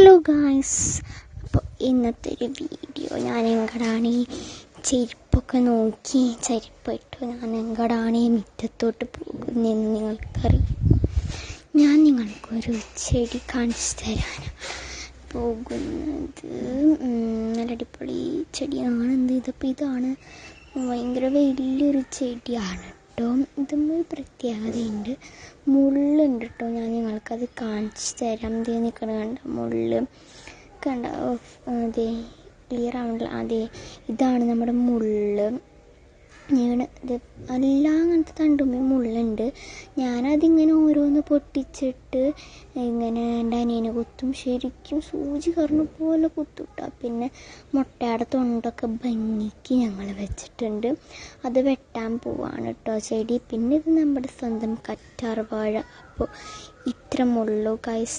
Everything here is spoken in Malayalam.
ഹലോ ഗായ്സ്, അപ്പോൾ ഇന്നത്തെ ഒരു വീഡിയോ ഞാൻ എങ്ങടാണ് ചെരുപ്പൊക്കെ നോക്കി ചെരുപ്പിട്ടു ഞാൻ എങ്ങടാണ് മുറ്റത്തോട്ട് പോകുന്നതെന്ന് നിങ്ങൾക്കറിയാം. ഞാൻ നിങ്ങൾക്കൊരു ചെടി കാണിച്ചു തരാൻ പോകുന്നത്. നല്ല അടിപൊളി ചെടിയാണ്. ഇതാണ് ഭയങ്കര വലിയൊരു ചെടിയാണ് കേട്ടോ. ഇതൊരു പ്രത്യേകതയുണ്ട്, മുള്ളുണ്ട് കേട്ടോ. ഞാൻ നിങ്ങൾക്കത് കാണിച്ചു തരാം. ഇത് നിൽക്കണ കണ്ട മുള്ള് കണ്ട, അതെ ക്ലിയർ ആവണില്ല. അതെ, ഇതാണ് നമ്മുടെ മുള്ള്. ഇത് എല്ലാം അങ്ങനത്തെ തണ്ടുമ്മ മുള്ളുണ്ട്. ഞാനതിങ്ങനെ ഓരോന്ന് പൊട്ടിച്ചിട്ട് ഇങ്ങനെ എൻ്റെ അനിയനെ കുത്തും. ശരിക്കും സൂചി കറണ പോലെ കുത്തുട്ടാ. പിന്നെ മുട്ടയുടെ തൊണ്ടൊക്കെ ഭംഗിക്ക് ഞങ്ങൾ വെച്ചിട്ടുണ്ട്. അത് വെട്ടാൻ പോവാണ് കേട്ടോ ചെടി. പിന്നെ ഇത് നമ്മുടെ സ്വന്തം കറ്റാർ വാഴ. അപ്പോൾ ഇത്ര മുള്ളു ഗൈസ്.